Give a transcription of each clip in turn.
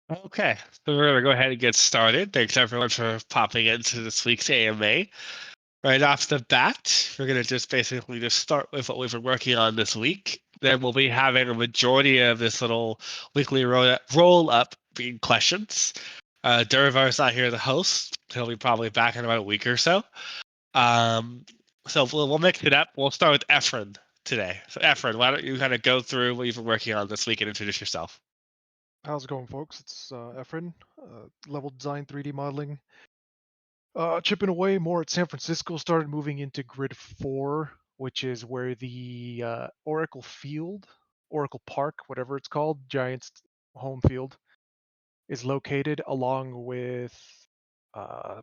Okay, so we're gonna go ahead and get started. Thanks everyone for popping into this week's AMA. Right off the bat, we're gonna just basically just start with what we've been working on this week. Then we'll be having a majority of this little weekly roll up being questions. Derivar's not here, the host. He'll be probably back in about a week or so. Um, so we'll mix it up. We'll start with Efren today. So Efren, why don't you kind of go through what you've been working on this week and introduce yourself? How's it going, folks? It's Efren, level design 3D modeling. Chipping away more at San Francisco, started moving into Grid 4, which is where the Oracle Field, Oracle Park, whatever it's called, Giants home field, is located along with uh,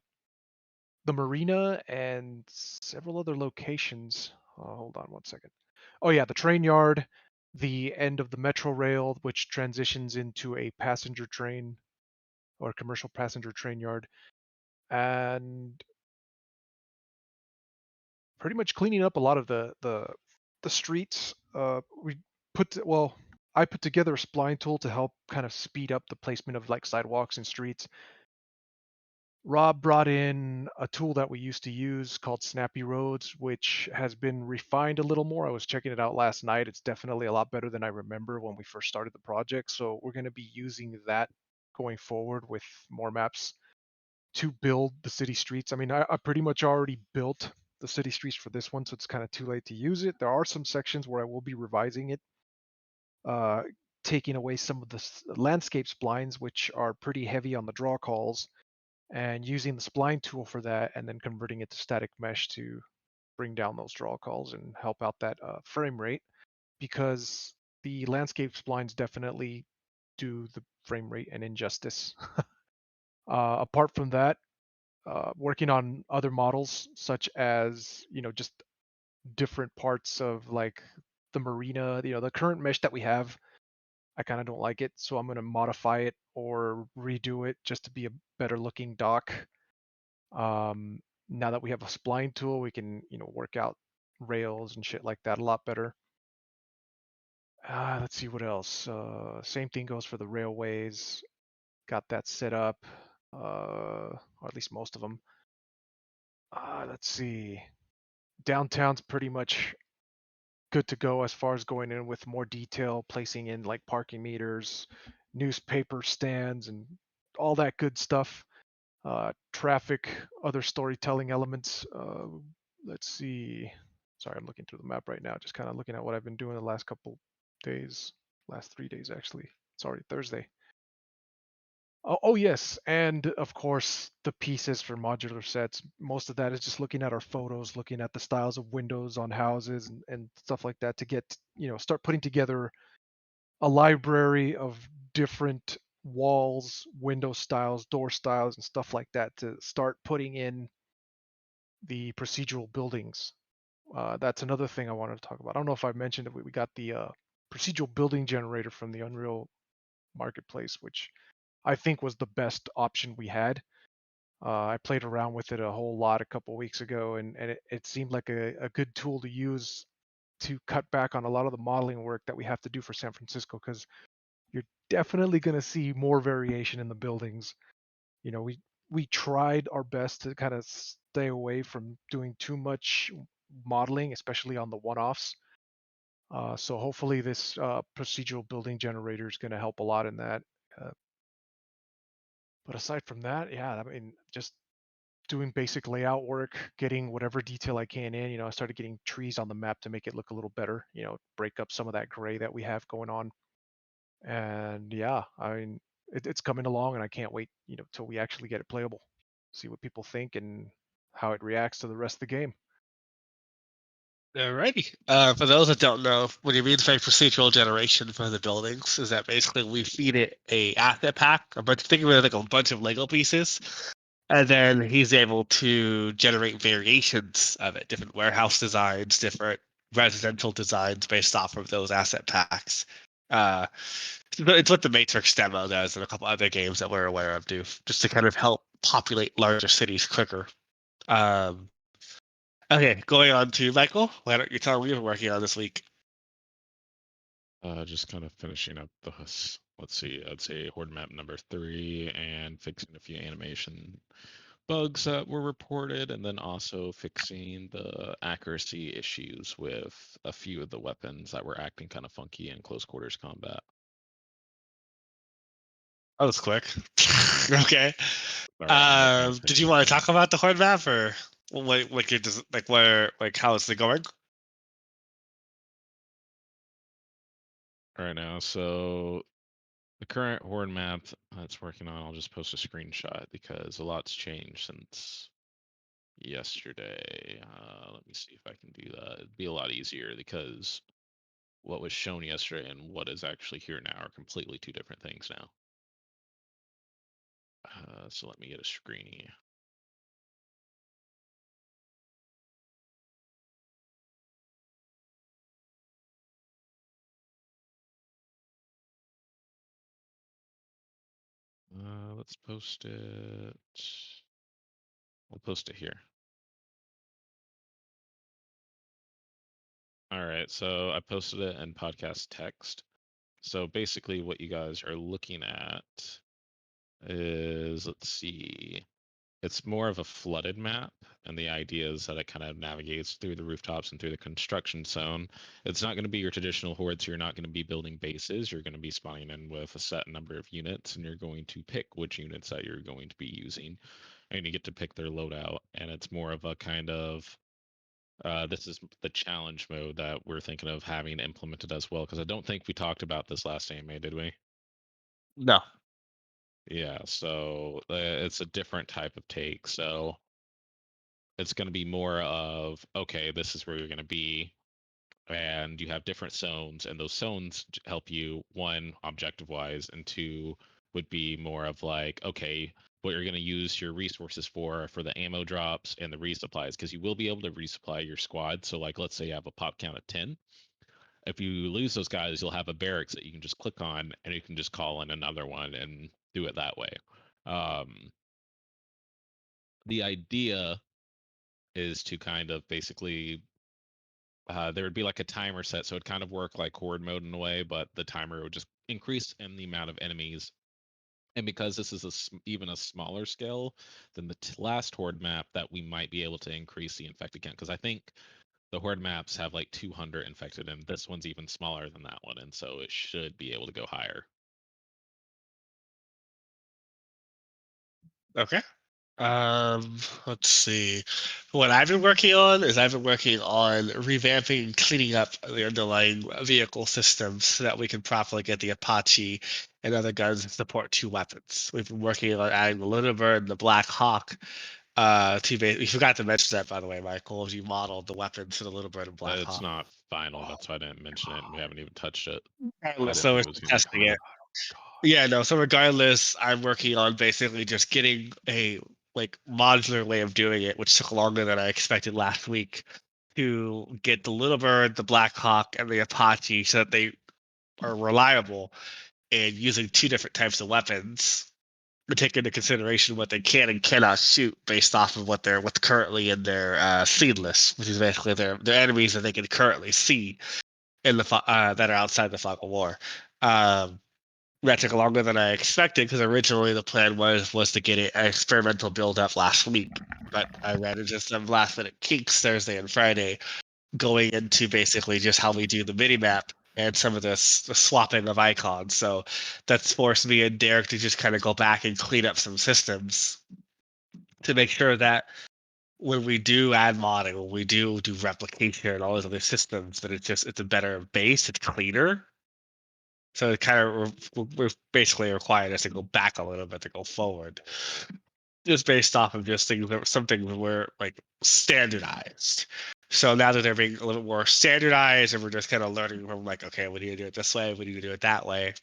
the marina and several other locations. Hold on one second. Oh, yeah, the train yard, the end of the metro rail, which transitions into a passenger train or commercial passenger train yard, and pretty much cleaning up a lot of the streets. We well, I put together a spline tool to help kind of speed up the placement of like sidewalks and streets. Rob brought in a tool that we used to use called Snappy Roads, which has been refined a little more. I was checking it out last night. It's definitely a lot better than I remember when we first started the project. So we're going to be using that going forward with more maps to build the city streets. I mean, I pretty much already built the city streets for this one, so it's kind of too late to use it. There are some sections where I will be revising it, uh, taking away some of the landscape splines, which are pretty heavy on the draw calls, and using the spline tool for that, and then converting it to static mesh to bring down those draw calls and help out that frame rate, because the landscape splines definitely do the frame rate an injustice. Apart from that, working on other models such as just different parts of like the marina. The current mesh that we have, I kind of don't like it, so I'm going to modify it or redo it just to be a better looking dock. Now that we have a spline tool, we can work out rails and shit like that a lot better. Let's see what else. Same thing goes for the railways. Got that set up, or at least most of them. Let's see. Downtown's pretty much good to go as far as going in with more detail, placing in like parking meters, newspaper stands, and all that good stuff. Traffic, other storytelling elements. Let's see. Sorry, I'm looking through the map right now, just kind of looking at what I've been doing the last couple days, last 3 days actually. It's already Thursday. Oh, yes, and of course the pieces for modular sets. Most of that is just looking at our photos, looking at the styles of windows on houses and stuff like that to get start putting together a library of different walls, window styles, door styles, and stuff like that to start putting in the procedural buildings. That's another thing I wanted to talk about. I don't know if I mentioned that we got the procedural building generator from the Unreal Marketplace, which I think was the best option we had. I played around with it a whole lot a couple weeks ago, and it seemed like a good tool to use to cut back on a lot of the modeling work that we have to do for San Francisco, because you're definitely going to see more variation in the buildings. We tried our best to kind of stay away from doing too much modeling, especially on the one-offs. So hopefully this procedural building generator is going to help a lot in that. Uh, but aside from that, yeah, I mean, just doing basic layout work, getting whatever detail I can in. I started getting trees on the map to make it look a little better, break up some of that gray that we have going on. And yeah, I mean, it's coming along and I can't wait, till we actually get it playable, see what people think and how it reacts to the rest of the game. Alrighty. For those that don't know, what it means by procedural generation for the buildings is that basically we feed it a asset pack, think of it like a bunch of Lego pieces, and then he's able to generate variations of it, different warehouse designs, different residential designs based off of those asset packs. Uh, it's what the Matrix demo does and a couple other games that we're aware of do, just to kind of help populate larger cities quicker. Um, Okay, going on to Michael. Why don't you tell me what you're working on this week? Just kind of finishing up let's see, I'd say horde map number 3 and fixing a few animation bugs that were reported, and then also fixing the accuracy issues with a few of the weapons that were acting kind of funky in close quarters combat. That was quick. Okay. Sorry, I'm working on Did you fixing want to some. talk about the horde map, or what you're just like where like how is it going? Right now, so the current horde map it's working on, I'll just post a screenshot because a lot's changed since yesterday. Let me see if I can do that. It'd be a lot easier because what was shown yesterday and what is actually here now are completely two different things now. So let me get a screeny. Let's post it. We'll post it here. All right, so I posted it in podcast text. So basically what you guys are looking at is, let's see, it's more of a flooded map, and the idea is that it kind of navigates through the rooftops and through the construction zone. It's not going to be your traditional horde, so you're not going to be building bases. You're going to be spawning in with a set number of units, and you're going to pick which units that you're going to be using, and you get to pick their loadout. And it's more of a kind of this is the challenge mode that we're thinking of having implemented as well, because I don't think we talked about this last AMA, did we? No. Yeah, so it's a different type of take. So it's going to be more of, okay, this is where you're going to be, and you have different zones, and those zones help you, one, objective wise, and two, would be more of like, okay, what you're going to use your resources for the ammo drops and the resupplies, because you will be able to resupply your squad. So like, let's say you have a pop count of 10. If you lose those guys, you'll have a barracks that you can just click on, and you can just call in another one and do it that way. The idea is to kind of basically there would be like a timer set, so it'd kind of work like horde mode in a way, but the timer would just increase in the amount of enemies. And because this is even a smaller scale than the last horde map, that we might be able to increase the infected count, because I think the horde maps have like 200 infected, and this one's even smaller than that one, and so it should be able to go higher. Okay. Let's see. What I've been working on is I've been working on revamping and cleaning up the underlying vehicle systems so that we can properly get the Apache and other guns to support two weapons. We've been working on adding the Little Bird and the Black Hawk. We forgot to mention that, by the way, Michael. You modeled the weapons for the Little Bird and Black It's Hawk. not final, Oh that's why I didn't mention it, and we haven't even touched it. I didn't So think we're it was going to be testing final. it. Yeah, no. So regardless, I'm working on basically just getting a like modular way of doing it, which took longer than I expected last week, to get the Little Bird, the Black Hawk, and the Apache so that they are reliable and using two different types of weapons to take into consideration what they can and cannot shoot based off of what's currently in their seed list, which is basically their enemies that they can currently see in the that are outside the fog of war. Um, that took longer than I expected because originally the plan was to get an experimental build up last week, but I ran into some last minute kinks Thursday and Friday, going into basically just how we do the mini map and some of the swapping of icons. So that's forced me and Derek to just kind of go back and clean up some systems to make sure that when we do add modding, when we do replication and all those other systems, that it's a better base, it's cleaner. So it kind of we're basically required us to go back a little bit to go forward, just based off of just things that something that were like standardized. So now that they're being a little more standardized, and we're just kind of learning from like, okay, we need to do it this way, we need to do it that way.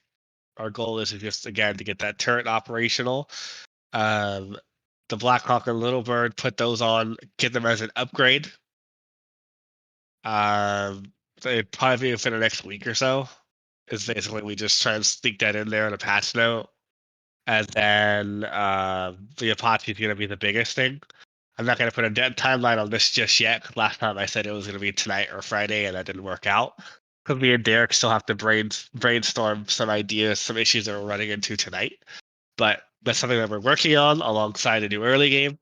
Our goal is to just again to get that turret operational. Um, the Black Hawk and Little Bird, put those on, get them as an upgrade. They probably be within the next week or so. Is basically we just try and sneak that in there in a patch note. And then the Apache is going to be the biggest thing. I'm not going to put a dead timeline on this just yet. 'Cause last time I said it was going to be tonight or Friday, and that didn't work out. because me and Derek still have to brainstorm some ideas, some issues that we're running into tonight. But that's something that we're working on alongside a new early game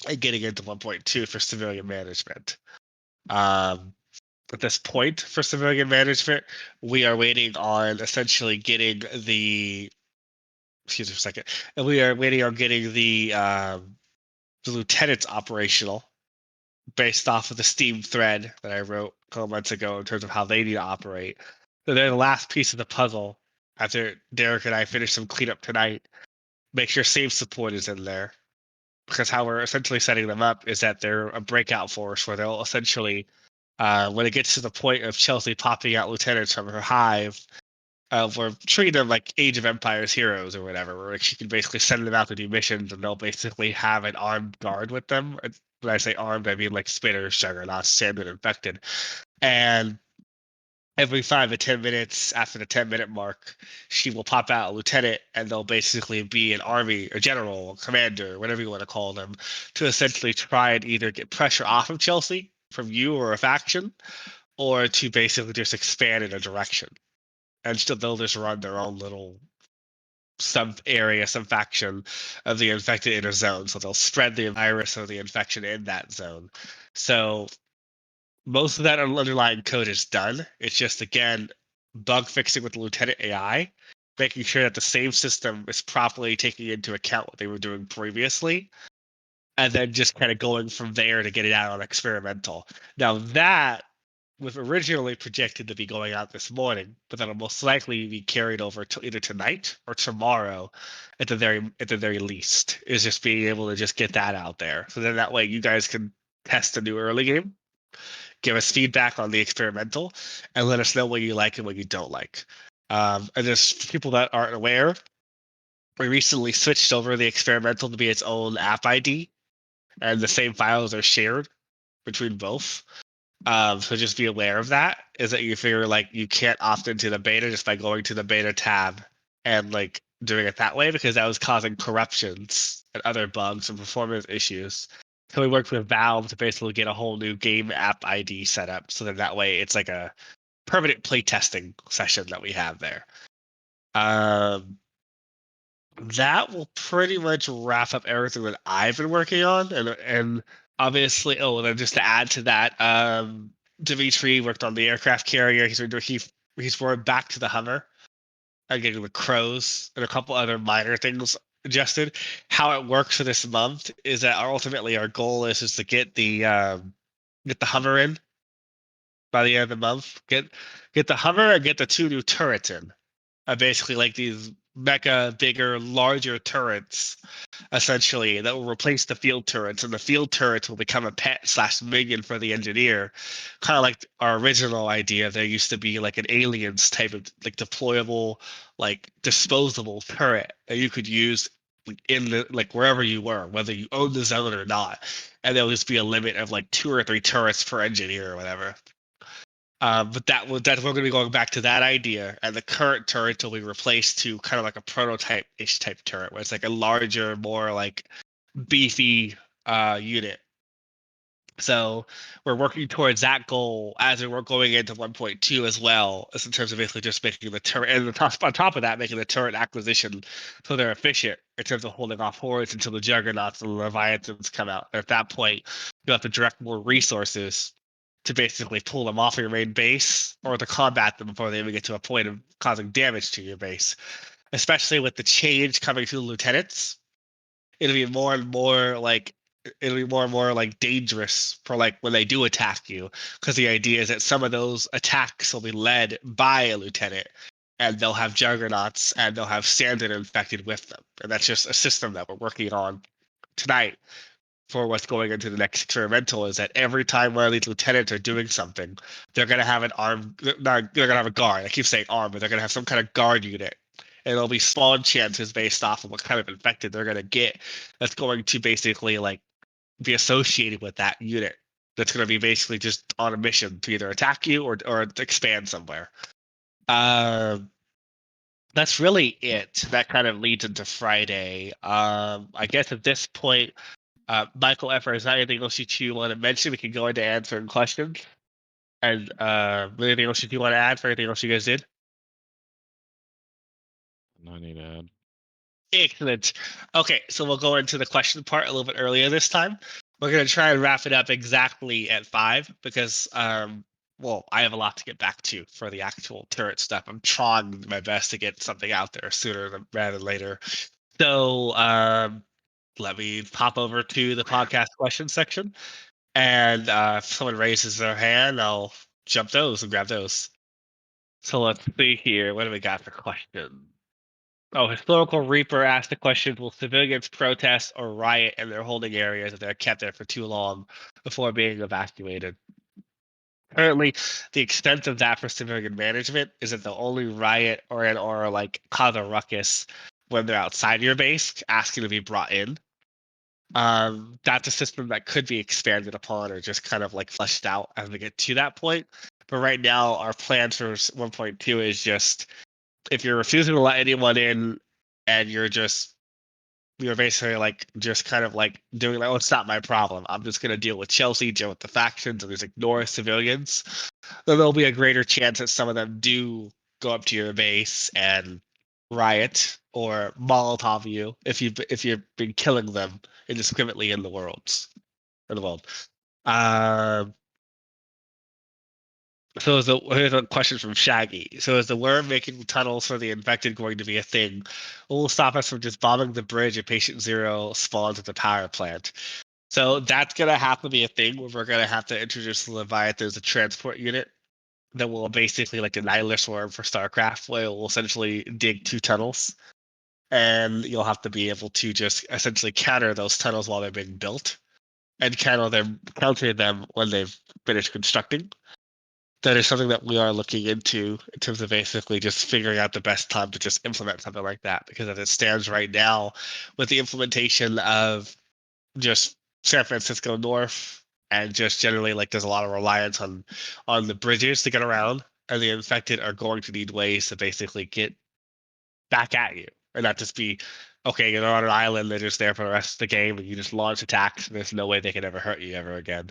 and getting into 1.2 for civilian management. At this point for civilian management, we are waiting on essentially getting the. Excuse me for a second. And we are waiting on getting the lieutenants operational based off of the Steam thread that I wrote a couple months ago in terms of how they need to operate. So they're the last piece of the puzzle. After Derek and I finish some cleanup tonight, make sure save support is in there. Because how we're essentially setting them up is that they're a breakout force where they'll essentially, when it gets to the point of Chelsea popping out lieutenants from her hive, we're treating them like Age of Empires heroes or whatever, where she can basically send them out to do missions and they'll basically have an armed guard with them. When I say armed, I mean like spitters, juggernauts, standard infected. And every 5 to 10 minutes after the 10-minute mark, she will pop out a lieutenant and they'll basically be an army or general, commander, whatever you want to call them, to essentially try and either get pressure off of Chelsea from you or a faction, or to basically just expand in a direction. And still they'll just run their own little sub area, some faction of the infected inner zone. So they'll spread the virus or the infection in that zone. So most of that underlying code is done. It's just, again, bug fixing with the Lieutenant AI, making sure that the save system is properly taking into account what they were doing previously, and then just kind of going from there to get it out on experimental. Now that was originally projected to be going out this morning, but that'll most likely be carried over to either tonight or tomorrow at the very least, is just being able to just get that out there. So then that way you guys can test a new early game, give us feedback on the experimental, and let us know what you like and what you don't like. And there's people that aren't aware, we recently switched over the experimental to be its own app ID, and the same files are shared between both. So just be aware of that. Is that you figure like you can't opt into the beta just by going to the beta tab and like doing it that way, because that was causing corruptions and other bugs and performance issues. So we worked with Valve to basically get a whole new game app ID set up, so that way it's like a permanent playtesting session that we have there. That will pretty much wrap up everything that I've been working on, and obviously, and then just to add to that, Dimitri worked on the aircraft carrier. He's forward back to the Hummer, and getting the crows and a couple other minor things adjusted. How it works for this month is that ultimately our goal is to get the Hummer in by the end of the month. Get the Hummer and get the 2 new turrets in. Basically, like these mecha, bigger, larger turrets, essentially, that will replace the field turrets, and the field turrets will become a pet/minion for the engineer, kind of like our original idea. There used to be like an aliens type of like deployable, like disposable turret that you could use in the like wherever you were, whether you own the zone or not, and there'll just be a limit of like 2 or 3 turrets per engineer or whatever. But that's we're going to be going back to that idea, and the current turret will be replaced to kind of like a prototype-ish type turret, where it's like a larger, more like beefy unit. So we're working towards that goal as we're going into 1.2 as well, as in terms of basically just making the turret, and on top of that, making the turret acquisition so they're efficient in terms of holding off hordes until the juggernauts and the leviathans come out. And at that point, you have to direct more resources to basically pull them off your main base or to combat them before they even get to a point of causing damage to your base. Especially with the change coming to the lieutenants, it'll be more and more like dangerous for like when they do attack you, because the idea is that some of those attacks will be led by a lieutenant, and they'll have juggernauts and they'll have standard infected with them, and that's just a system that we're working on tonight for what's going into the next experimental. Is that every time one of these lieutenants are doing something, they're going to have an arm, they're going to have a guard. I keep saying arm, but they're going to have some kind of guard unit. And it'll be spawn chances based off of what kind of infected they're going to get. That's going to basically like be associated with that unit. That's going to be basically just on a mission to either attack you or to expand somewhere. That's really it. That kind of leads into Friday. I guess at this point, Michael Effer, is there anything else you two want to mention? We can go into answering questions. And anything else you want to add for anything else you guys did? No need to add. Excellent. Okay, so we'll go into the question part a little bit earlier this time. We're going to try and wrap it up exactly at 5 because, well, I have a lot to get back to for the actual turret stuff. I'm trying my best to get something out there sooner rather than later. So let me pop over to the podcast question section. And if someone raises their hand, I'll jump those and grab those. So let's see here. What do we got for questions? Oh, Historical Reaper asked the question, will civilians protest or riot in their holding areas if they're kept there for too long before being evacuated? Currently, the extent of that for civilian management is that they'll only riot or like cause a ruckus when they're outside your base asking to be brought in. That's a system that could be expanded upon or just kind of like fleshed out as we get to that point. But right now, our plan for 1.2 is just if you're refusing to let anyone in and you're basically like just kind of like doing like, oh, it's not my problem. I'm just gonna deal with Chelsea, deal with the factions, and just ignore civilians. Then there'll be a greater chance that some of them do go up to your base and riot or Molotov you if you've been killing them indiscriminately in the world. Um, So here's a question from Shaggy. So is the worm making tunnels for the infected going to be a thing? What will stop us from just bombing the bridge if Patient Zero spawns at the power plant? So that's gonna have to be a thing where we're gonna have to introduce the Leviathan as a transport unit that will basically like the Nihilist worm for StarCraft, where it will essentially dig 2 tunnels. And you'll have to be able to just essentially counter those tunnels while they're being built and counter them when they've finished constructing. That is something that we are looking into in terms of basically just figuring out the best time to just implement something like that. Because as it stands right now, with the implementation of just San Francisco North and just generally like there's a lot of reliance on the bridges to get around, and the infected are going to need ways to basically get back at you, and not just be okay. You're on an island; they're just there for the rest of the game, and you just launch attacks. And there's no way they can ever hurt you ever again.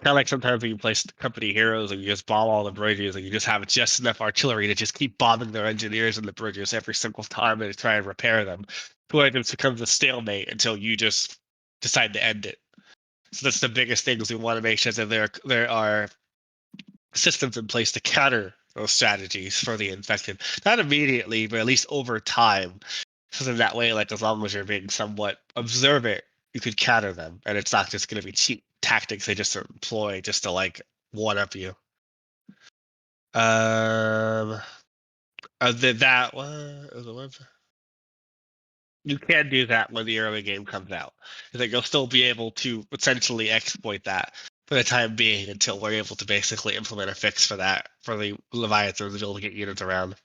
Kind of like sometimes when you play company heroes and you just bomb all the bridges and you just have just enough artillery to just keep bombing their engineers and the bridges every single time and try and repair them. To it becomes a stalemate until you just decide to end it. So that's the biggest thing is we want to make sure that there are systems in place to counter those strategies for the infected. Not immediately, but at least over time. So that way, like as long as you're being somewhat observant, you could counter them, and it's not just going to be cheap tactics they just employ just to like one up you. That what? You can do that when the early game comes out. I think you'll still be able to essentially exploit that for the time being until we're able to basically implement a fix for that for the Leviathan to be able to get units around.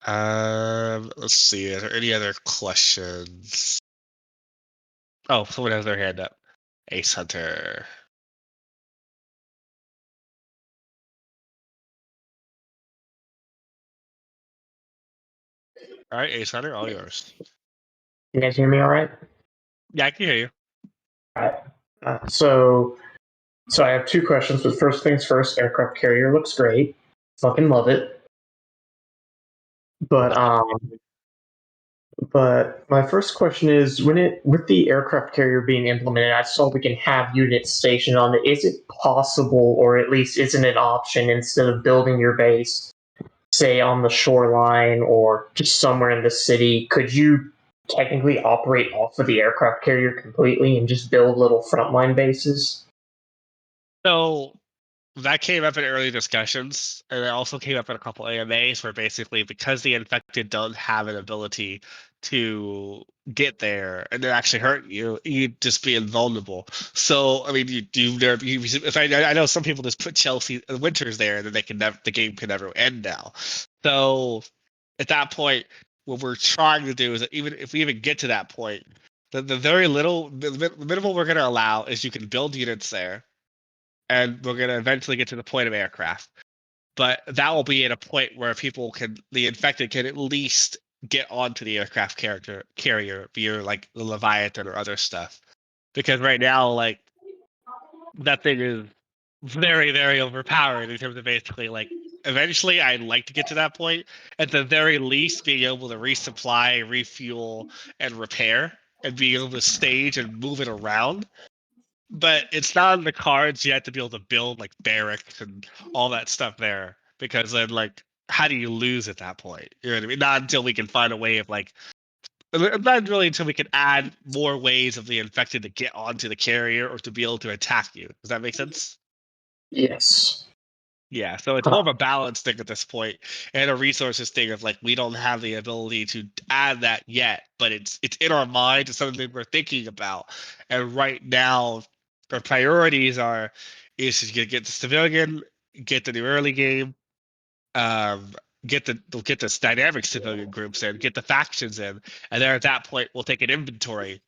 Let's see. Are there any other questions? Oh, someone has their hand up. Ace Hunter. All right, Ace Hunter, all yours. You guys hear me all right? Yeah, I can hear you. All right. So I have 2 questions, but first things first, aircraft carrier looks great. Fucking love it. But my first question is with the aircraft carrier being implemented, I saw we can have units stationed on it. Is it possible, or at least isn't it an option, instead of building your base, say on the shoreline or just somewhere in the city, could you technically operate off of the aircraft carrier completely and just build little frontline bases? So that came up in early discussions, and it also came up in a couple AMAs where basically because the infected don't have an ability to get there and then actually hurt you, you'd just be invulnerable. So I mean, if I know some people just put Chelsea Winters there, and then the game can never end now. So at that point, what we're trying to do is that even if we even get to that point, the minimal we're going to allow is you can build units there, and we're going to eventually get to the point of aircraft. But that will be at a point where the infected can at least get onto the aircraft carrier via like the Leviathan or other stuff. Because right now, like that thing is very, very overpowered in terms of basically like. Eventually, I'd like to get to that point. At the very least, being able to resupply, refuel, and repair, and being able to stage and move it around. But it's not in the cards yet to be able to build like barracks and all that stuff there, because then like how do you lose at that point? You know what I mean? Not until we can find a way of like, not really until we can add more ways of the infected to get onto the carrier or to be able to attack you. Does that make sense? Yes. Yeah, so it's more of a balance thing at this point, and a resources thing of like we don't have the ability to add that yet, but it's in our mind. It's something we're thinking about, and right now, our priorities is to get the civilian, get the new early game, um, get the dynamic civilian groups in, get the factions in, and then at that point we'll take an inventory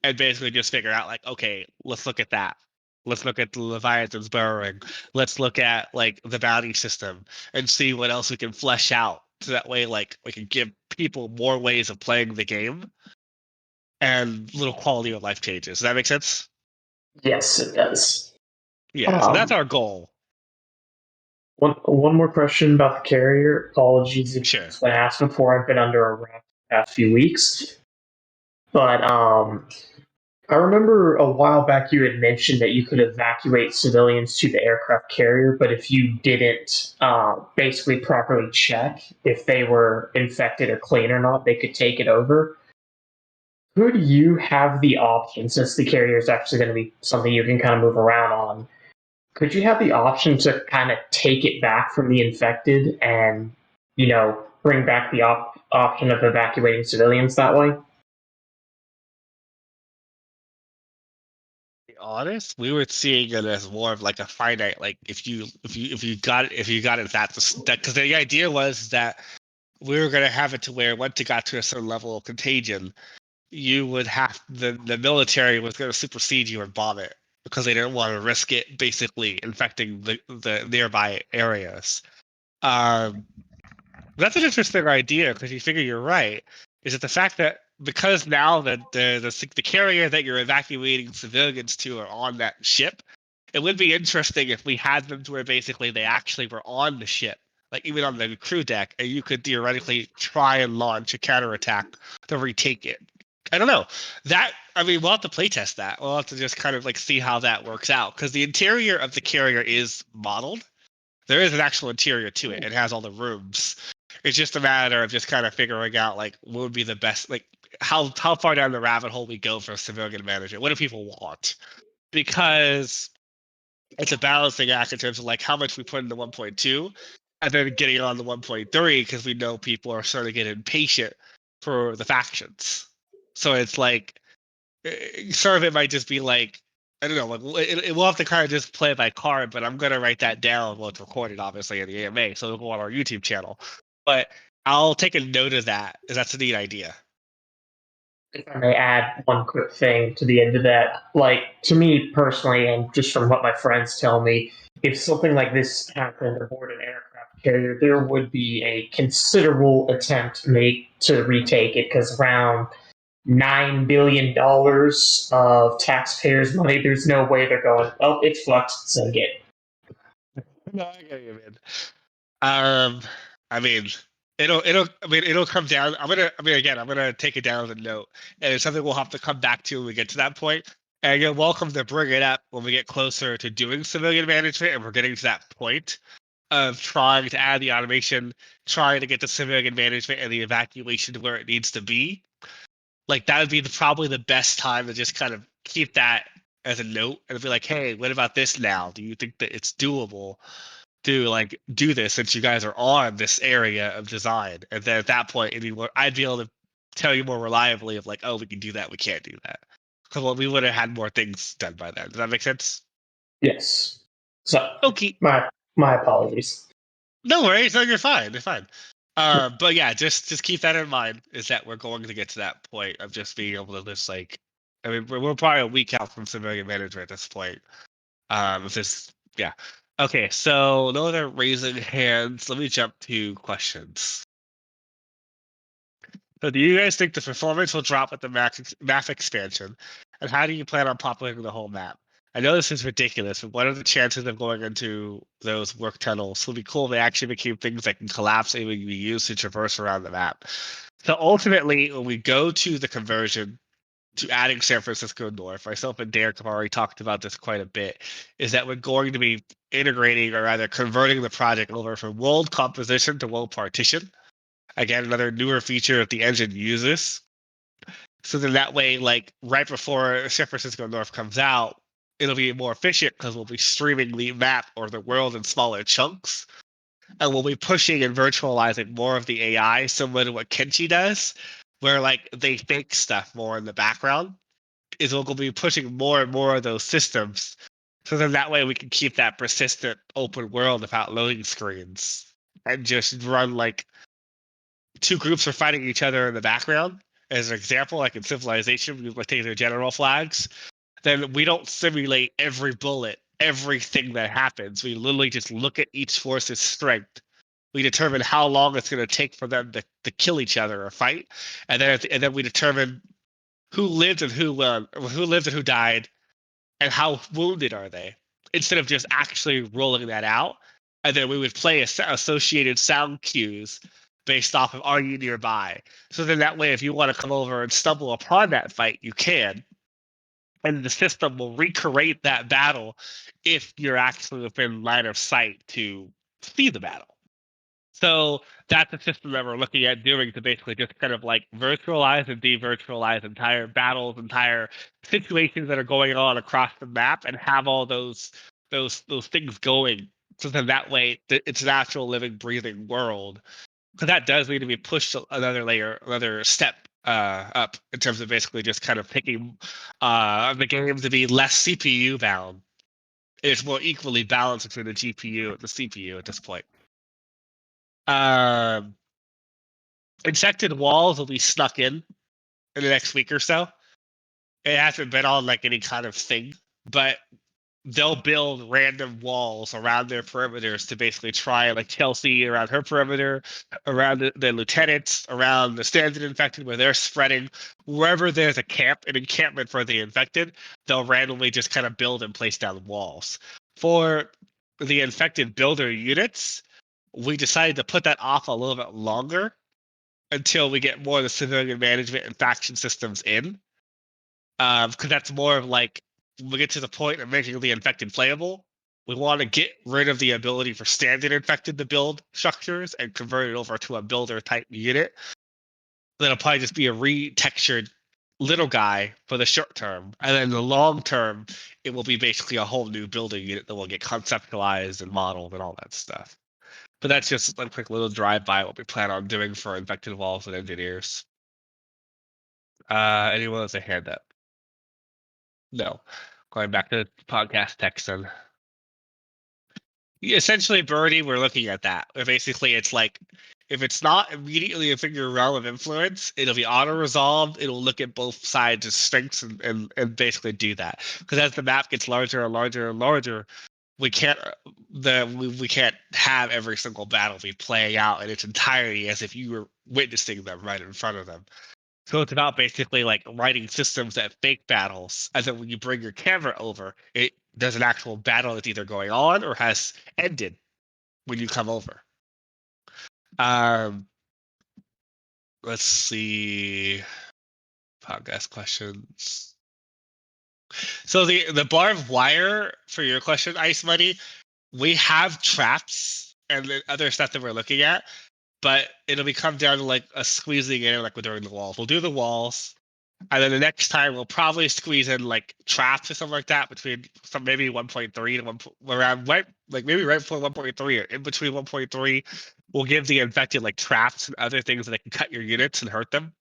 and basically just figure out like, okay, let's look at that. Let's look at the Leviathan's burrowing. Let's look at like the bounty system and see what else we can flesh out. So that way, like we can give people more ways of playing the game and little quality of life changes. Does that make sense? Yes, it does. Yeah. So that's our goal. One more question about the carrier. Apologies if Sure. it's been asked before. I've been under a wrap the past few weeks. But I remember a while back you had mentioned that you could evacuate civilians to the aircraft carrier, but if you didn't basically properly check if they were infected or clean or not, they could take it over. Could you have the option, since the carrier is actually going to be something you can kind of move around on, could you have the option to kind of take it back from the infected and, bring back the option of evacuating civilians that way? Be honest, we were seeing it as more of like a finite, like if you got it that because the idea was that we were going to have it to where once it got to a certain level of contagion, you would have the military was going to supersede you and bomb it because they didn't want to risk it basically infecting the nearby areas. That's an interesting idea because you figure you're right. Is it the fact that because now the carrier that you're evacuating civilians to are on that ship, it would be interesting if we had them to where basically they actually were on the ship, like even on the crew deck, and you could theoretically try and launch a counterattack to retake it. I don't know. We'll have to playtest that. We'll have to just kind of like see how that works out because the interior of the carrier is modeled. There is an actual interior to it. It has all the rooms. It's just a matter of just kind of figuring out like what would be the best, like how far down the rabbit hole we go for civilian management. What do people want? Because it's a balancing act in terms of like how much we put into 1.2 and then getting on the 1.3 because we know people are starting to get impatient for the factions. So it's like some of it might just be like I don't know. Like, we'll have to kind of just play it by card, but I'm gonna write that down. Well, it's recorded, obviously, in the AMA, so it'll go on our YouTube channel. But I'll take a note of that, because that's a neat idea. If I may add one quick thing to the end of that, like to me personally, and just from what my friends tell me, if something like this happened aboard an aircraft carrier, there would be a considerable attempt made to retake it because around $9 billion of taxpayers' money, there's no way they're going, oh, it's fluxed, so get it. No, I get you, man. I mean, it'll come down. I'm gonna take it down as a note, and it's something we'll have to come back to when we get to that point. And you're welcome to bring it up when we get closer to doing civilian management, and we're getting to that point of trying to add the automation, trying to get the civilian management and the evacuation to where it needs to be. Like that would be probably the best time to just kind of keep that as a note and be like, hey, what about this now? Do you think that it's doable to like do this since you guys are on this area of design? And then at that point, I'd be able to tell you more reliably of like, oh, we can do that, we can't do that. Because we would have had more things done by then. Does that make sense? Yes. So, Okay. my apologies. No worries. No, you're fine. You're fine. But yeah, just keep that in mind. Is that we're going to get to that point of just being able to just like, I mean, we're probably a week out from civilian management at this point. Yeah. Okay, so no other raising hands. Let me jump to questions. So, do you guys think the performance will drop with the map expansion, and how do you plan on populating the whole map? I know this is ridiculous, but what are the chances of going into those work tunnels? Would be cool if they actually became things that can collapse and be used to traverse around the map. So ultimately, when we go to the conversion to adding San Francisco North, myself and Derek have already talked about this quite a bit, is that we're going to be integrating or rather converting the project over from world composition to world partition. Again, another newer feature that the engine uses. So then that way, like right before San Francisco North comes out, it'll be more efficient because we'll be streaming the map or the world in smaller chunks. And we'll be pushing and virtualizing more of the AI, similar to what Kenshi does, where like they fake stuff more in the background. Is we'll be pushing more and more of those systems. So then that way we can keep that persistent open world without loading screens and just run like two groups are fighting each other in the background. As an example, like in Civilization, we take their general flags. Then we don't simulate every bullet, everything that happens. We literally just look at each force's strength. We determine how long it's going to take for them to kill each other or fight, and then we determine who lived and who lived and who died, and how wounded are they. Instead of just actually rolling that out, and then we would play associated sound cues based off of are you nearby. So then that way, if you want to come over and stumble upon that fight, you can. And the system will recreate that battle if you're actually within line of sight to see the battle. So that's a system that we're looking at doing to basically just kind of like virtualize and de-virtualize entire battles, entire situations that are going on across the map, and have all those things going. So then that way, it's an actual living, breathing world. Because that does need to be pushed another layer, another step up in terms of basically just kind of picking the game to be less CPU bound. It's more equally balanced between the GPU and the CPU at this point. Infected walls will be snuck in the next week or so. It hasn't been on like any kind of thing, but they'll build random walls around their perimeters to basically try, like Chelsea around her perimeter, around the lieutenants, around the standard infected where they're spreading. Wherever there's an encampment for the infected, they'll randomly just kind of build and place down walls. For the infected builder units, we decided to put that off a little bit longer until we get more of the civilian management and faction systems in. Because that's more of like, when we get to the point of making the infected playable, we want to get rid of the ability for standard infected to build structures and convert it over to a builder type unit. That'll probably just be a retextured little guy for the short term. And then the long term, it will be basically a whole new building unit that will get conceptualized and modeled and all that stuff. But that's just a quick little drive-by what we plan on doing for infected walls and engineers. Anyone has a hand up? No. Going back to podcast text then. Essentially, Birdie, we're looking at that. Basically, it's like, if it's not immediately within your realm of influence, it'll be auto-resolved. It'll look at both sides' strengths and basically do that. Because as the map gets larger and larger and larger, we can't have every single battle be playing out in its entirety as if you were witnessing them right in front of them. So it's about basically like writing systems that fake battles, and then when you bring your camera over, there's an actual battle that's either going on or has ended when you come over. Let's see. Podcast questions. So the barbed wire for your question, Ice Money, we have traps and other stuff that we're looking at, but it'll come down to like a squeezing in like during the walls. We'll do the walls, and then the next time we'll probably squeeze in like traps or something like that between maybe 1.3 to around right, like maybe right before 1.3 or in between 1.3. We'll give the infected like traps and other things that can cut your units and hurt them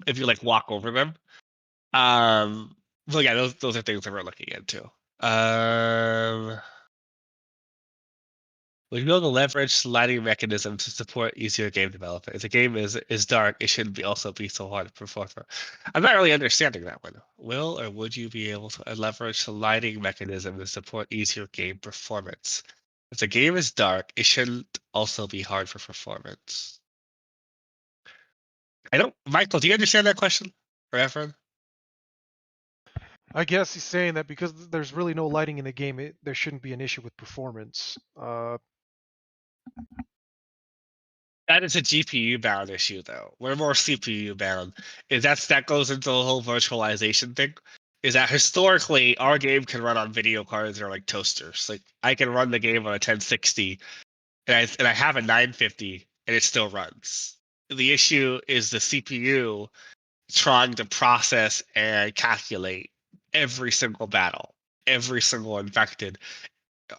if you like walk over them. Well, yeah, those are things that we're looking into. We build a leverage sliding mechanism to support easier game development. If the game is dark, it shouldn't also be so hard to perform for. I'm not really understanding that one. Will or would you be able to leverage sliding mechanism to support easier game performance? If the game is dark, it shouldn't also be hard for performance. Michael, do you understand that question? Or Efren? I guess he's saying that because there's really no lighting in the game, there shouldn't be an issue with performance. That is a GPU bound issue, though. We're more CPU bound. That goes into the whole virtualization thing. Is that historically our game can run on video cards or like toasters. Like I can run the game on a 1060, and I have a 950, and it still runs. The issue is the CPU trying to process and calculate every single battle, every single infected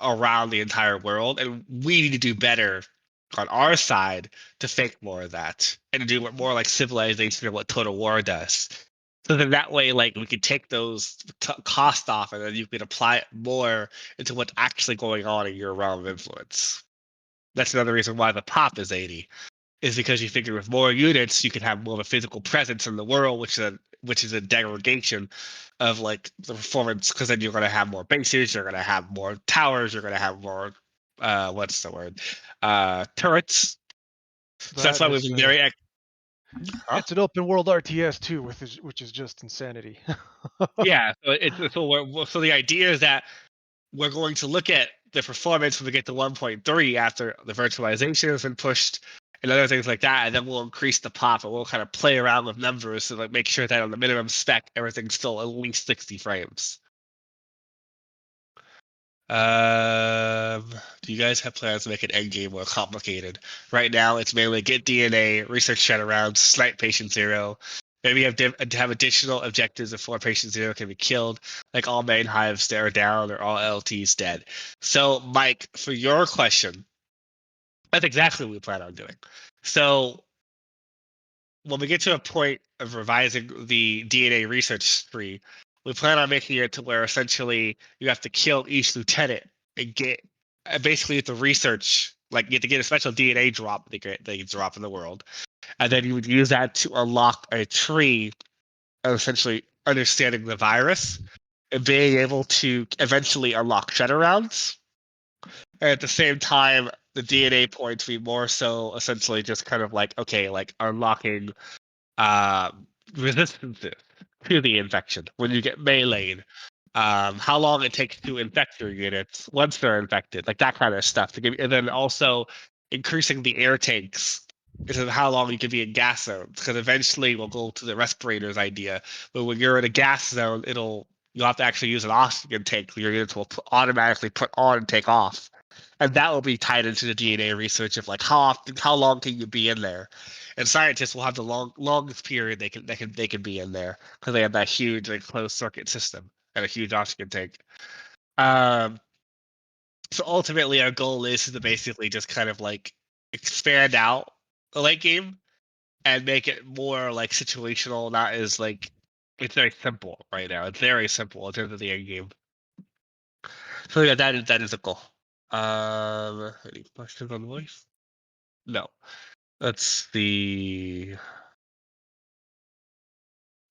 around the entire world, and we need to do better on our side to fake more of that and to do more like Civilization or what Total War does. So then that way, like we could take those costs off, and then you could apply it more into what's actually going on in your realm of influence. That's another reason why the pop is 80, is because you figure with more units, you can have more of a physical presence in the world, which is a degradation of like the performance, because then you're going to have more bases, you're going to have more towers, you're going to have more what's the word, turrets. So that's why we've been very It's an open world RTS too, which is just insanity. yeah. So the idea is that we're going to look at the performance when we get to 1.3 after the virtualization has been pushed and other things like that, and then we'll increase the pop and we'll kind of play around with numbers to like make sure that on the minimum spec everything's still at least 60 frames. Do you guys have plans to make an endgame more complicated? Right now, it's mainly get DNA, research shut-arounds, snipe patient zero. Maybe have additional objectives before patient zero can be killed, like all main hives that are down or all LTs dead. So, Mike, for your question, that's exactly what we plan on doing. So, when we get to a point of revising the DNA research tree, we plan on making it to where essentially you have to kill each lieutenant and get basically the research, like you have to get a special DNA drop they drop in the world, and then you would use that to unlock a tree of essentially understanding the virus and being able to eventually unlock shredder rounds. And at the same time, the DNA points be more so essentially just kind of like, okay, like unlocking uh, resistances to the infection when you get meleeed. How long it takes to infect your units once they're infected, like that kind of stuff. To give, and then also increasing the air tanks because of how long you can be in gas zones. Because eventually we'll go to the respirators idea, but when you're in a gas zone, you'll have to actually use an oxygen tank. Your units will automatically put on and take off, and that will be tied into the DNA research of like how long can you be in there, and scientists will have the longest period they can be in there because they have that huge like closed circuit system and a huge oxygen tank. Um, so ultimately, our goal is to basically just kind of like expand out the late game and make it more like situational, not as like it's very simple right now. It's very simple in terms of the end game. So yeah, that is a goal. Any questions on voice? No. That's the.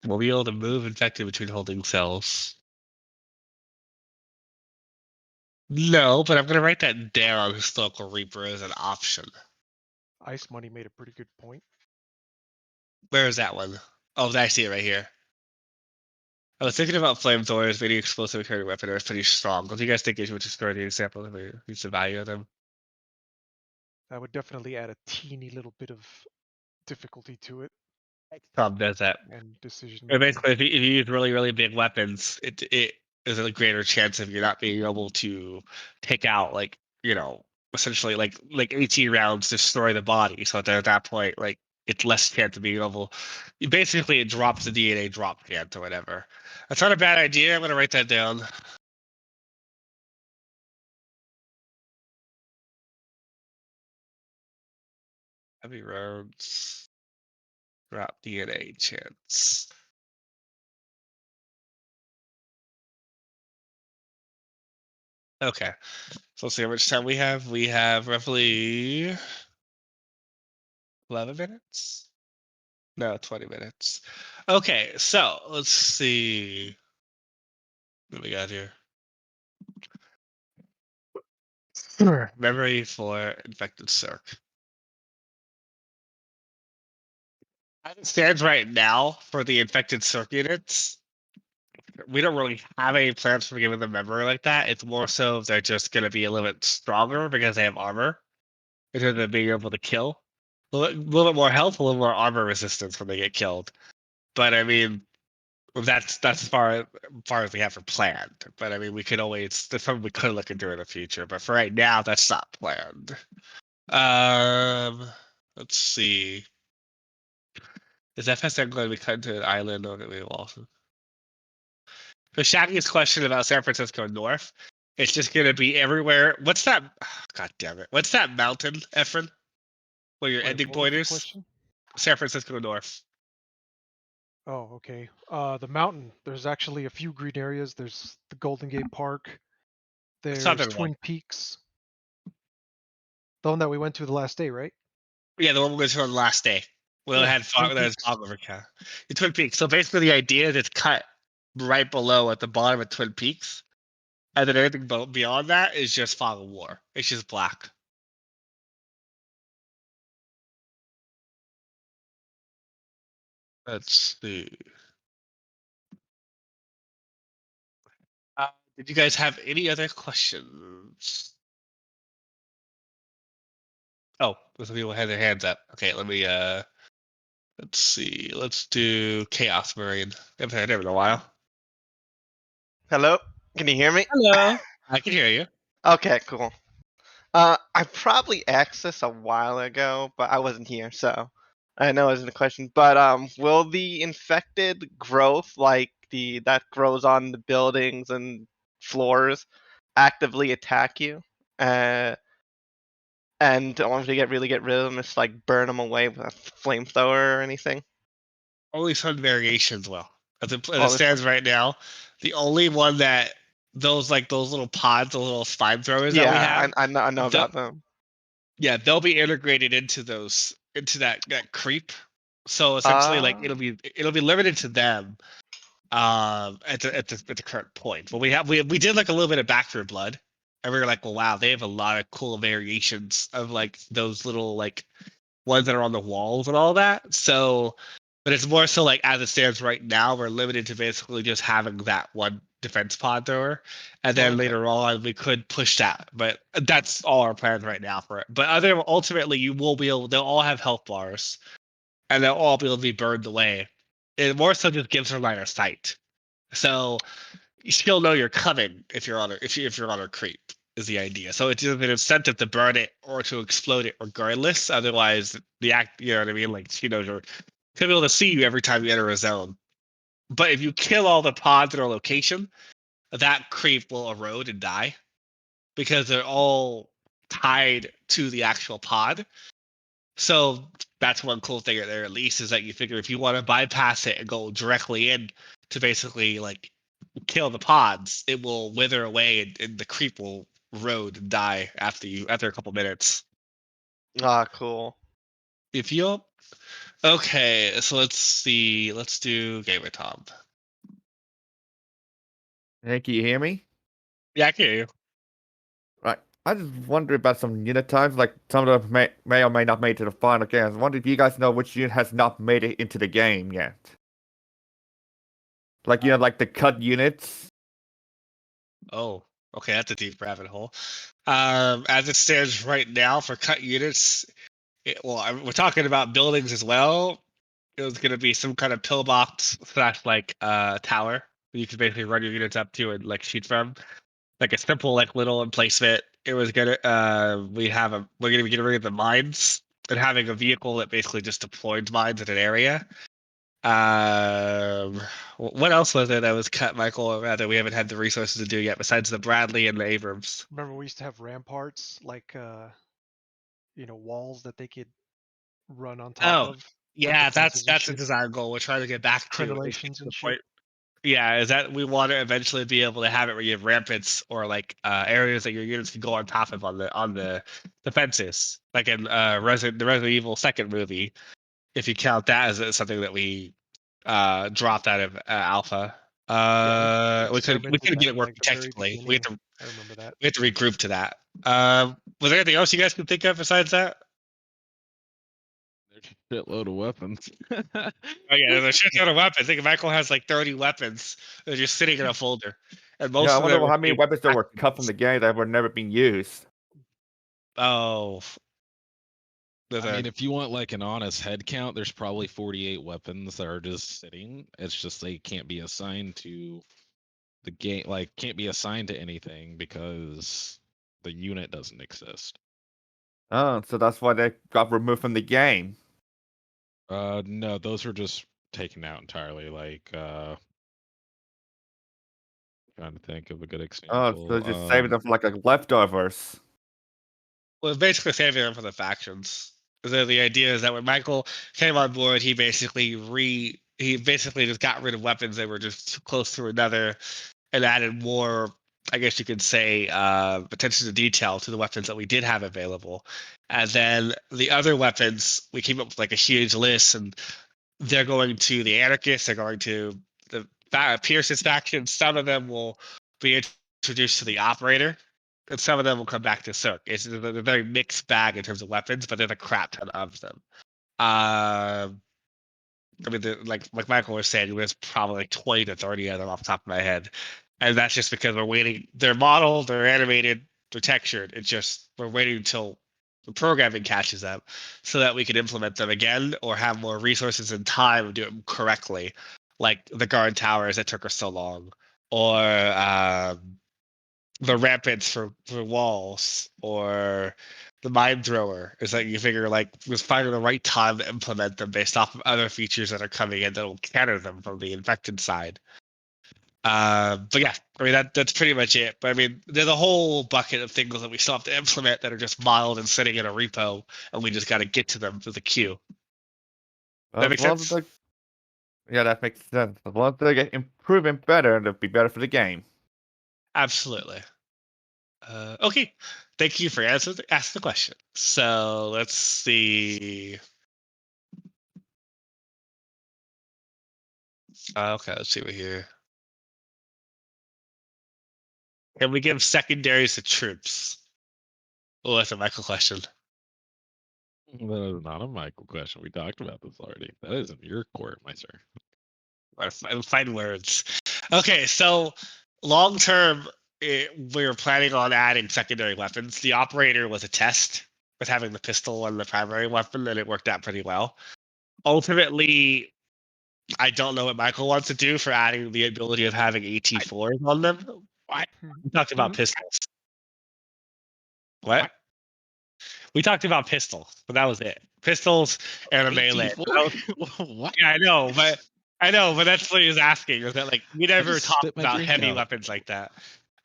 We'll be able to move infected between holding cells. No, but I'm gonna write that down. Historical Reaper as an option. Ice Money made a pretty good point. Where is that one? Oh, I see it right here. I was thinking about flamethrowers, being explosive carrying weapon, are pretty strong. What do you guys think is which is the example of use the value of them? That would definitely add a teeny little bit of difficulty to it XCOM does that. and decision Or making. basically, if you use really, really big weapons, it is a greater chance of you not being able to take out like essentially like 18 rounds destroy the body. So at that point, like it's less chance of being able. Basically, it drops the DNA drop chance or whatever. That's not a bad idea. I'm gonna write that down. Heavy rounds drop DNA chance. Okay, so let's see how much time we have. We have roughly 11 minutes. No, 20 minutes. Okay, so let's see what we got here. Memory for infected CERC. As it stands right now for the infected CERC units, we don't really have any plans for giving them memory like that. It's more so they're just going to be a little bit stronger because they have armor in terms of being able to kill. A little bit more health, a little more armor resistance when they get killed. But I mean, that's as far as we have for planned. But I mean, that's something we could look into in the future. But for right now, that's not planned. Let's see. Is FSM going to be cut to an island or going to be Walton? For Shaggy's question about San Francisco North, it's just going to be everywhere. What's that? God damn it! What's that mountain, Efren? Where your Wait, ending what was point the is? question? San Francisco North. Oh, okay. The mountain. There's actually a few green areas. There's the Golden Gate Park. There's Southern Twin one. Peaks. The one that we went to the last day, right? Yeah, the one we went to on the last day. Well, it Yeah, had Twin fog. There was Peaks. fog over Cal. The Twin Peaks. So basically, the idea is it's cut right below at the bottom of Twin Peaks, and then everything beyond that is just fog of war. It's just black. Let's see. Did you guys have any other questions? Oh, some people had their hands up. Okay, let me let's see. Let's do Chaos Marine. Haven't heard of it in a while. Hello? Can you hear me? Hello. I can hear you. Okay, cool. I probably asked this a while ago, but I wasn't here, so I know it wasn't a question. But will the infected growth, like that grows on the buildings and floors, actively attack you? And once you really get rid of them, just like burn them away with a flamethrower or anything? Only some variations will. As it Well, stands right now, the only one that those little pods, the little spine throwers that we yeah, have, I know the- about them. yeah, they'll be integrated into that creep. So essentially, like it'll be limited to them. At the current point, but we did like a little bit of back through blood, and we were like, well, wow, they have a lot of cool variations of like those little like ones that are on the walls and all that. So, but it's more so like as it stands right now, we're limited to basically just having that one defense pod thrower, and then Okay. later on we could push that. But that's all our plans right now for it. But ultimately, you will be able. They'll all have health bars, and they'll all be able to be burned away. It more so just gives her line of sight. So you still know you're coming if you're on a creep is the idea. So it's just an incentive to burn it or to explode it regardless. Otherwise, the act, you know what I mean? Like she knows you're gonna be able to see you every time you enter a zone. But if you kill all the pods in a location, that creep will erode and die because they're all tied to the actual pod. So that's one cool thing there at least is that you figure if you want to bypass it and go directly in to basically like kill the pods, it will wither away and the creep will erode and die after a couple minutes. Ah, cool. If you okay, so let's see. Let's do Gamer Tom. Hey, can you hear me? Yeah, I can hear you. Right. I just wonder about some unit times, like some of them may or may not make it to the final game. I wonder if you guys know which unit has not made it into the game yet. Like, like the cut units. Oh, okay, that's a deep rabbit hole. As it stands right now for cut units, we're talking about buildings as well. It was going to be some kind of pillbox / like tower you could basically run your units up to and like shoot from, like a simple like little emplacement. It was gonna we're gonna be getting rid of the mines and having a vehicle that basically just deployed mines in an area. What else was there that was cut, Michael? Or rather, we haven't had the resources to do yet, besides the Bradley and the Abrams. Remember, we used to have ramparts, like walls that they could run on top Oh, of. yeah, defenses and that's a shit. design goal we're trying to get back to. Is Crenellations the and shit. point. Yeah, is that we want to eventually be able to have it where you have ramparts or like areas that your units can go on top of on the fences, like in the Resident Evil second movie. If you count that as something that we dropped out of alpha, we experimented could with that get in, it like, working the very technically. beginning. I remember that. We have to regroup to that. Was there anything else you guys can think of besides that? There's a shitload of weapons. Oh yeah, there's a shit ton of weapons. I think Michael has like 30 weapons. They're just sitting in a folder, and most Yeah, I of wonder them. how many weapons that were cut from the game that were never being used. Oh, there's I mean, a if you want like an honest head count, there's probably 48 weapons that are just sitting. It's just they can't be assigned to the game, like can't be assigned to anything because the unit doesn't exist. Oh, so that's why they got removed from the game. No, those are just taken out entirely. Like, trying to think of a good Oh, example. so just saving them for like leftovers. well, basically saving them for the factions. So the idea is that when Michael came on board, he basically just got rid of weapons that were just too close to another, and added more. I guess you could say attention to detail to the weapons that we did have available, and then the other weapons we came up with like a huge list, and they're going to the anarchists. They're going to the Pierce's faction. Some of them will be introduced to the operator, and some of them will come back to CERC. It's a very mixed bag in terms of weapons, but there's a crap ton of them. I mean, like Michael was saying, there's probably like 20 to 30 of them off the top of my head, and that's just because we're waiting. They're modeled, they're animated, they're textured. It's just we're waiting until the programming catches up, so that we can implement them again or have more resources and time to do it correctly, like the guard towers that took us so long, or the ramparts for walls, or the mine thrower. Is that you figure like was finding the right time to implement them based off of other features that are coming in that will counter them from the infected side. But yeah, I mean that's pretty much it. But I mean, there's a whole bucket of things that we still have to implement that are just modeled and sitting in a repo, and we just got to get to them through the queue. That As makes long as sense. yeah, that makes sense. As long as they get improving better, it'll be better for the game. Absolutely. Okay, thank you for asking the question. So let's see. Okay, let's see what here. Can we give secondaries to troops? Oh, that's a Michael question. That is not a Michael question. We talked about this already. That is in your court, my sir. Find words. Okay, so long term, we were planning on adding secondary weapons. The operator was a test with having the pistol and the primary weapon, and it worked out pretty well. Ultimately, I don't know what Michael wants to do for adding the ability of having AT4s on them. We talked about pistols. What? We talked about pistols, but that was it. Pistols and a melee. What? Yeah, I know, but that's what he was asking. Was that like we never just talked spit my about drink heavy out. weapons like that?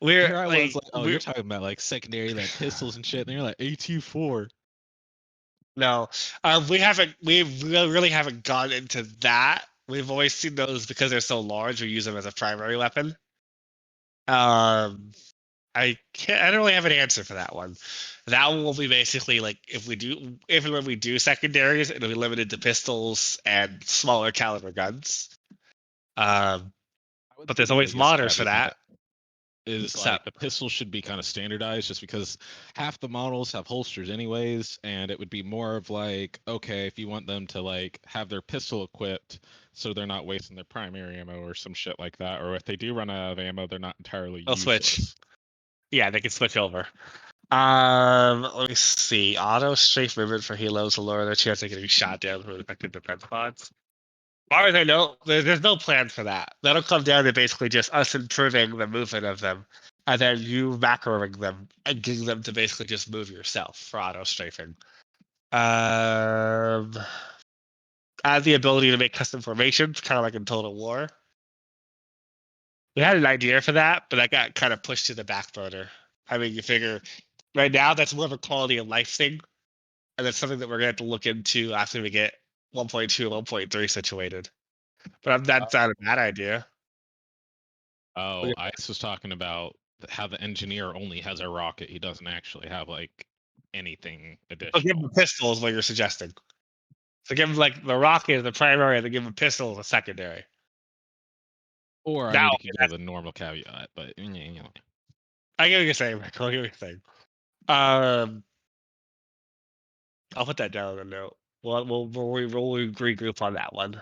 We're Here I was like, oh, we're, you're talking about like secondary, like pistols and shit. And you're like AT4. no, we really haven't gone into that. We've always seen those because they're so large. We use them as a primary weapon. I don't really have an answer for that one. That one will be basically like if and when we do secondaries, it'll be limited to pistols and smaller caliber guns. But there's always modders for that. Is So- like the pistol should be kind of standardized just because half the models have holsters anyways, and it would be more of like, okay, if you want them to like have their pistol equipped so they're not wasting their primary ammo or some shit like that, or if they do run out of ammo, they're not entirely They'll useless. switch. Yeah, they can switch over. Let me see. Auto strafe movement for helos will lower their chance of getting shot down from affected defense pods. As far as I know, there's no plan for that. That'll come down to basically just us improving the movement of them, and then you macroing them and getting them to basically just move yourself for auto strafing. Add the ability to make custom formations, kind of like in Total War. We had an idea for that, but that got kind of pushed to the back burner. I mean, you figure right now that's more of a quality of life thing, and that's something that we're gonna have to look into after we get 1.2 and 1.3 situated. But that's not a bad idea. Oh, Ice was talking about how the engineer only has a rocket. He doesn't actually have like anything So give him additional. a pistol is what you're suggesting. So give him like the rocket as the primary, and then give him a pistol as a secondary. Or I Now, mean, you could go the normal caveat, but you know. I get what you're saying, Michael. I get what you're saying. I'll put that down on a note. we'll regroup on that one.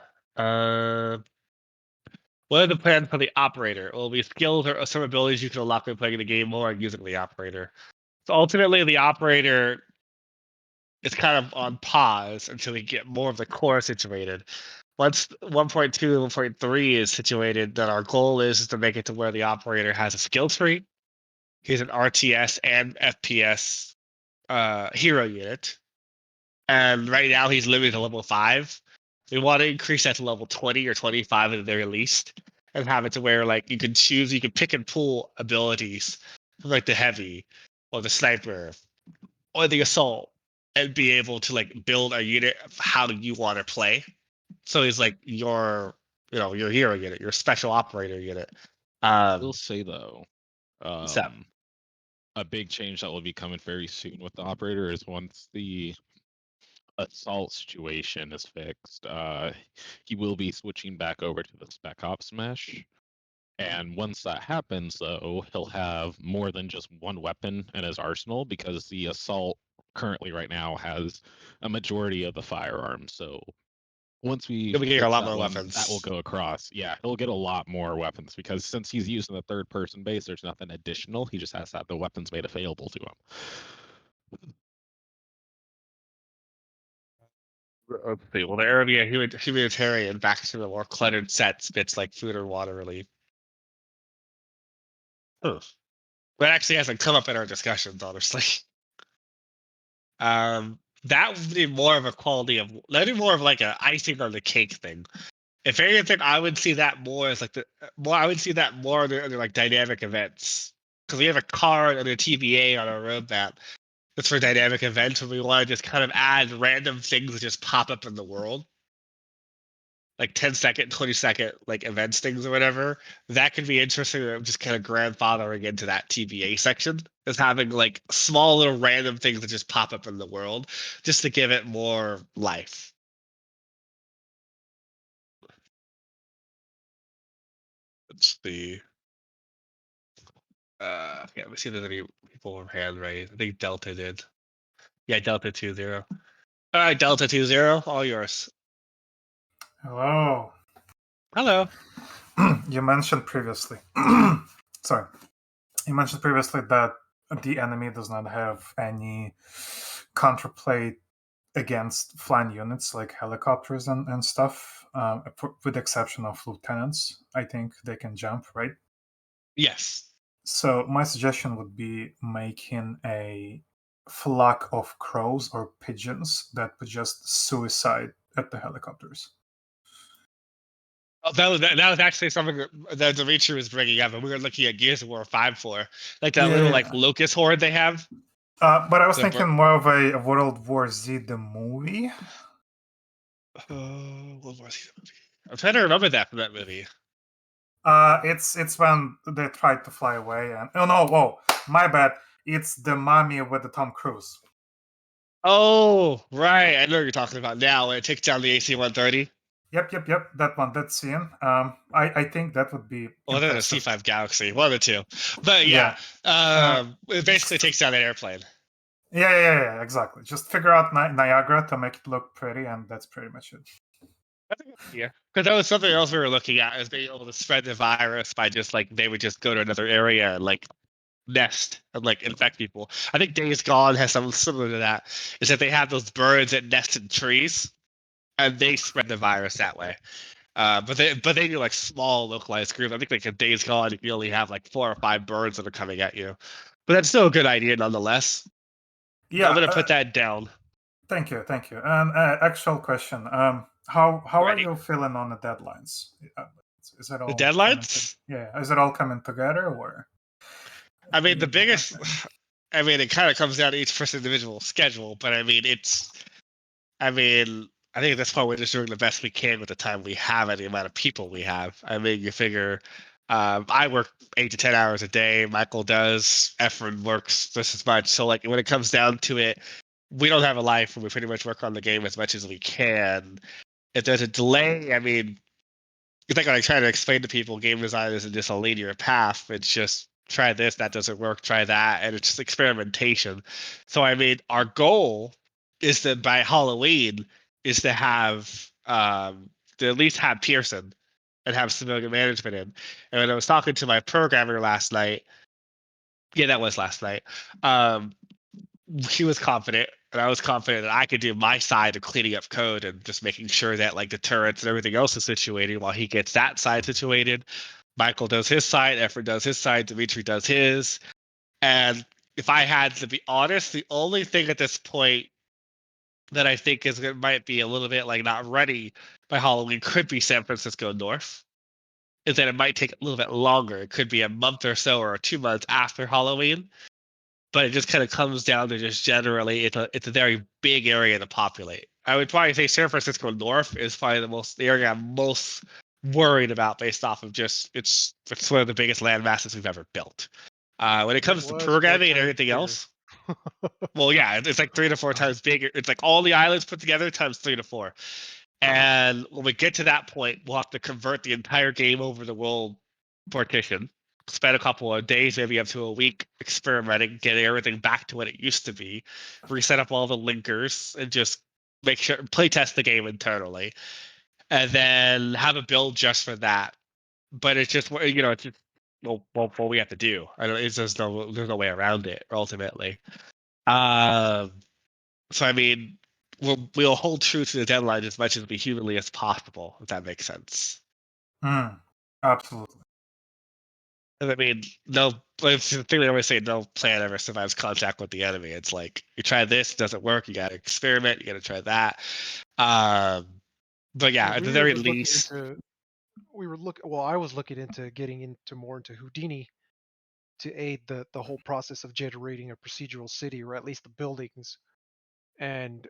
What are the plans for the operator? Will be skills or some abilities you can unlock by playing the game more and using the operator. So ultimately, the operator is kind of on pause until we get more of the core situated. Once 1.2 and 1.3 is situated, then our goal is to make it to where the operator has a skill tree. He's an RTS and FPS hero unit. And right now he's limited to level 5. We want to increase that to level 20 or 25 at the very least. And have it to where like you can pick and pull abilities from like the heavy or the sniper or the assault and be able to like build a unit of how you want to play. So he's like your hero unit, your special operator unit. I will say though, what's up? a big change that will be coming very soon with the operator is once the assault situation is fixed, he will be switching back over to the Spec Ops mesh. And once that happens, though, he'll have more than just one weapon in his arsenal because the assault currently right now has a majority of the firearms. So once we He'll be getting a fix lot that more one, weapons. that will go across. Yeah, he'll get a lot more weapons because since he's using the third person base, there's nothing additional. He just has to have the weapons made available to him. Let's see. Well, the area humanitarian back to the more cluttered set spits like food or water relief. That actually hasn't come up in our discussions, honestly. That would be more of a quality of that'd be more of like a icing on the cake thing. If anything, I would see that more as like I would see that more under like dynamic events because we have a card and a TVA on our roadmap that's for dynamic events where we want to just kind of add random things that just pop up in the world. Like 10-second, 20-second like events things or whatever. That could be interesting. Just kind of grandfathering into that TVA section is having like small little random things that just pop up in the world just to give it more life. Let's see. Let me see if there's any people with hand raised. I think Delta did. Yeah, Delta 2-0. All right, Delta 2-0, all yours. Hello. Hello. You mentioned previously. Sorry. You mentioned previously that the enemy does not have any counterplate against flying units like helicopters and stuff, with the exception of lieutenants. I think they can jump, right? Yes. So my suggestion would be making a flock of crows or pigeons that would just suicide at the helicopters. Oh, that was actually something that Dimitri was bringing up, and we were looking at Gears of War 5 for, like that little like locust horde they have. But I was thinking more of a World War Z the movie. World War Z the movie. I'm trying to remember that from that movie. It's when they tried to fly away and my bad. It's the Mummy with the Tom Cruise. Oh, right. I know what you're talking about now. When it takes down the AC-130. Yep. That one, that scene. I think that would be. Well, then a C5 Galaxy, one of the two. But yeah, it basically takes down an airplane. Yeah, exactly. Just figure out Niagara to make it look pretty, and that's pretty much it. That's a good idea. Because that was something else we were looking at, is being able to spread the virus by just like they would just go to another area and like nest and like infect people. I think Days Gone has something similar to that. Is that they have those birds that nest in trees, and they spread the virus that way. But they do like small localized groups. I think like a Days Gone, you only have like 4 or 5 birds that are coming at you. But that's still a good idea nonetheless. Yeah, I'm gonna put that down. Thank you. And actual question: how are Ready. you feeling on the deadlines? Is it all The deadlines? Is it all coming together, or? I mean, the biggest. I mean, it kind of comes down to each person's individual schedule, but I mean, I think at this point we're just doing the best we can with the time we have and the amount of people we have. I mean, you figure, I work 8 to 10 hours a day. Michael does. Efren works just as much. So, like, when it comes down to it, we don't have a life, and we pretty much work on the game as much as we can. If there's a delay, I mean, it's like when I try to explain to people, game design isn't just a linear path. It's just try this, that doesn't work, try that, and it's just experimentation. So, I mean, our goal is that by Halloween, is to have to at least have Pearson and have civilian management in. And when I was talking to my programmer last night, yeah, that was last night. He was confident, and I was confident that I could do my side of cleaning up code and just making sure that like the turrets and everything else is situated while he gets that side situated. Michael does his side, Efren does his side, Dimitri does his. And if I had to be honest, the only thing at this point that I think is it might be a little bit like not ready by Halloween could be San Francisco North. Is that it might take a little bit longer. It could be a month or so or 2 months after Halloween. But it just kind of comes down to just generally it's a very big area to populate. I would probably say San Francisco North is probably the area I'm most worried about based off of just it's one of the biggest land masses we've ever built. When it comes to was 4 programming and times everything bigger. else, well, yeah, it's like 3 to 4 times bigger. It's like all the islands put together times 3 to 4. And when we get to that point, we'll have to convert the entire game over the world partition. Spend a couple of days, maybe up to a week, experimenting, getting everything back to what it used to be, reset up all the linkers, and just make sure play test the game internally, and then have a build just for that. But it's just it's just what we have to do. I don't. It's just there's no way around it ultimately. So I mean, we'll hold true to the deadline as much as we humanly as possible, if that makes sense. Absolutely. And I mean, it's the thing they always say, no plan ever survives contact with the enemy. It's like you try this, it doesn't work, you gotta experiment, you gotta try that. But yeah, at the very least, I was looking into getting into Houdini to aid the whole process of generating a procedural city, or at least the buildings. And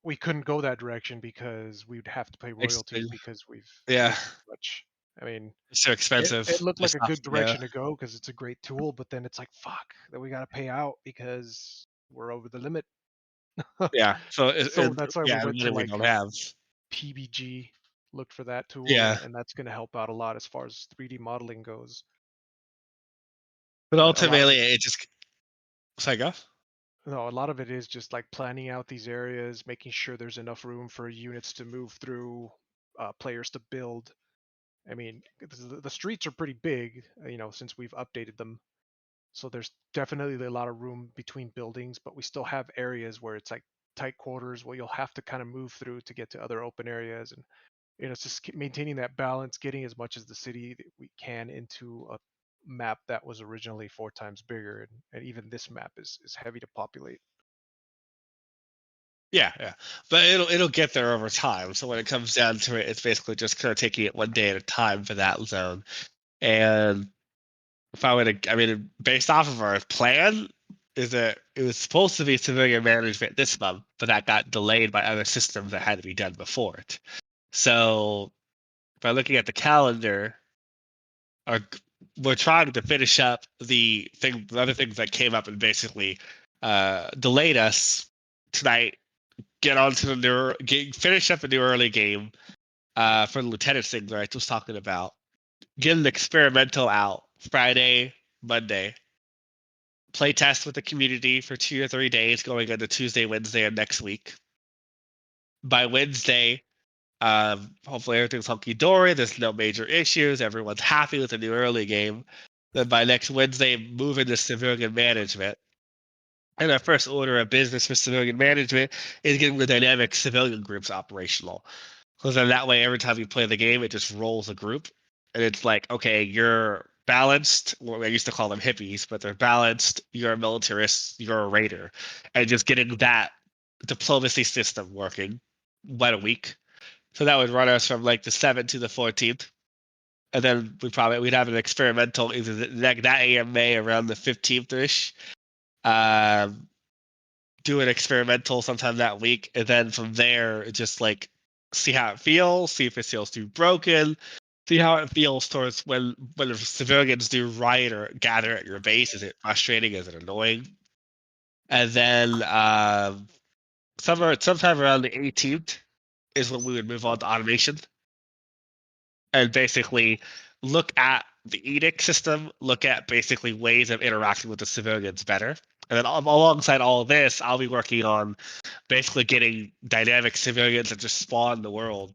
we couldn't go that direction because we'd have to pay royalties because we've yeah, used too much. I mean, it's so expensive. it looked like a stuff, good direction to go because it's a great tool, but then it's like, fuck, that we got to pay out because we're over the limit. Yeah, so That's why we went to we like don't have. PBG, looked for that tool, Yeah, and that's going to help out a lot as far as 3D modeling goes. but But a lot of ultimately, it, it just. Sorry, go. no, a lot of it is just like planning out these areas, making sure there's enough room for units to move through, players to build. I mean, the streets are pretty big, since we've updated them. So there's definitely a lot of room between buildings, but we still have areas where it's like tight quarters where you'll have to kind of move through to get to other open areas. And it's just maintaining that balance, getting as much as the city that we can into a map that was originally 4 times bigger, and even this map is heavy to populate. Yeah, but it'll get there over time. So when it comes down to it, it's basically just kind of taking it one day at a time for that zone. And if I were to, I mean, based off of our plan, is that it was supposed to be civilian management this month, but that got delayed by other systems that had to be done before it. So by looking at the calendar, we're trying to finish up the other things that came up and basically delayed us tonight. Get onto finish up a new early game for the lieutenant thing that I was talking about. Get an experimental out Friday, Monday. Play test with the community for 2 or 3 days, going into Tuesday, Wednesday, and next week. By Wednesday, hopefully everything's hunky dory. There's no major issues. Everyone's happy with the new early game. Then by next Wednesday, move into civilian management. And our first order of business for civilian management is getting the dynamic civilian groups operational. Because then that way, every time you play the game, it just rolls a group. And it's like, okay, you're balanced. Well, I used to call them hippies, but they're balanced. You're a militarist. You're a raider. And just getting that diplomacy system working about a week. So that would run us from like the 7th to the 14th. And then we'd have an experimental either that AMA around the 15th-ish. Do an experimental sometime that week, and then from there, just like see how it feels, see if it feels too broken, see how it feels towards when the civilians do riot or gather at your base. Is it frustrating? Is it annoying? And then sometime around the 18th is when we would move on to automation and basically look at the edict system, look at basically ways of interacting with the civilians better. And then alongside all of this, I'll be working on basically getting dynamic civilians that just spawn the world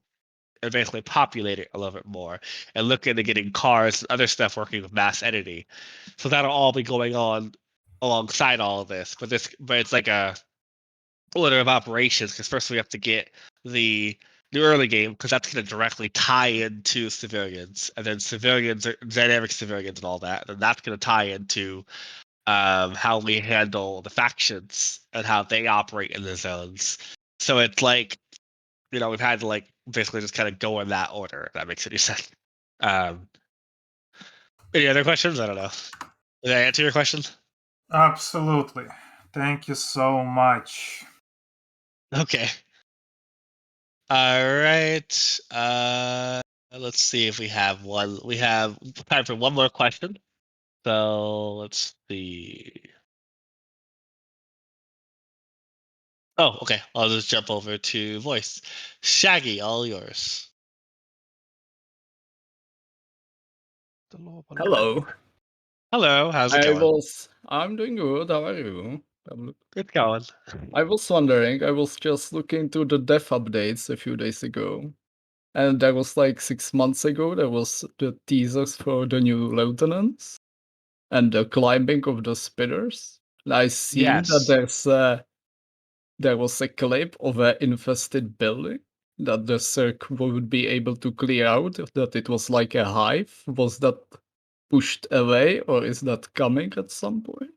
and basically populate it a little bit more, and look into getting cars and other stuff working with mass entity. So that'll all be going on alongside all of this. But it's like a order of operations, because first we have to get the early game, because that's going to directly tie into civilians, and then civilians are dynamic civilians and all that, and that's going to tie into how we handle the factions and how they operate in the zones. So it's like, we've had to like basically just kind of go in that order, if that makes any sense. Any other questions? I don't know. Did I answer your question? Absolutely. Thank you so much. Okay. All right. Let's see if we have one. We have time for one more question. So let's see. Oh, okay. I'll just jump over to voice. Shaggy, all yours. Hello. Hello. How's it going? I'm doing good. How are you? Good going. I was wondering, I was just looking into the dev updates a few days ago. And there was like 6 months ago, there was the teasers for the new lieutenants and the climbing of the spinners. And I seen that there was a clip of an infested building that the CERC would be able to clear out, that it was like a hive. Was that pushed away, or is that coming at some point?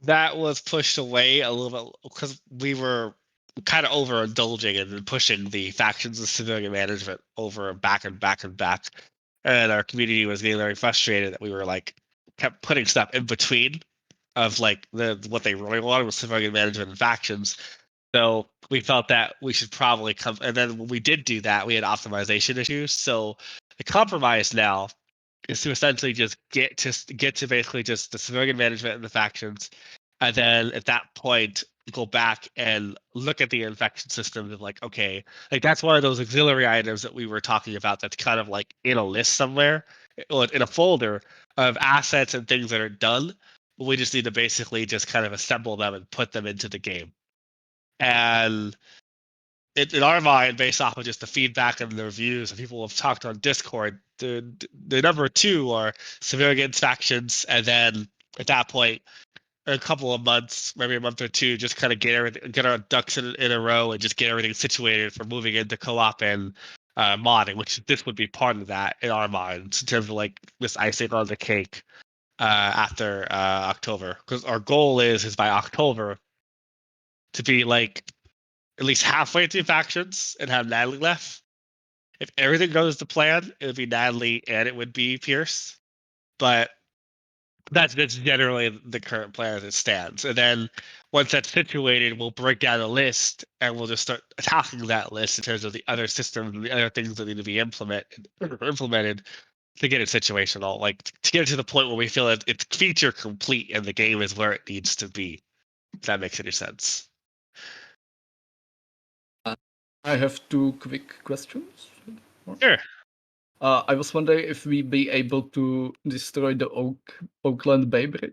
That was pushed away a little bit because we were kind of overindulging and pushing the factions of civilian management over back and back and back. And our community was getting very frustrated that we were like kept putting stuff in between of like what they really wanted was civilian management and factions. So we felt that we should probably come, and then when we did do that, we had optimization issues. So the compromise now is to essentially just get to basically just the civilian management and the factions, and then at that point go back and look at the infection system and like, okay, like that's one of those auxiliary items that we were talking about that's kind of like in a list somewhere or in a folder of assets and things that are done. We just need to basically just kind of assemble them and put them into the game. And in our mind, based off of just the feedback and the reviews and people have talked on Discord, the number two are civilian factions, and then at that point, a couple of months, maybe a month or two, just kind of get our ducks in a row and just get everything situated for moving into co-op and modding, which this would be part of that in our minds in terms of like this icing on the cake after October, because our goal is by October to be like at least halfway through factions and have Natalie left. If everything goes to plan, it would be Natalie and it would be Pierce. But that's generally the current plan as it stands. And then once that's situated, we'll break down a list and we'll just start attacking that list in terms of the other systems and the other things that need to be implemented to get it situational, like to get it to the point where we feel that it's feature complete and the game is where it needs to be. If that makes any sense. I have two quick questions. Sure. I was wondering if we'd be able to destroy the Oakland Bay Bridge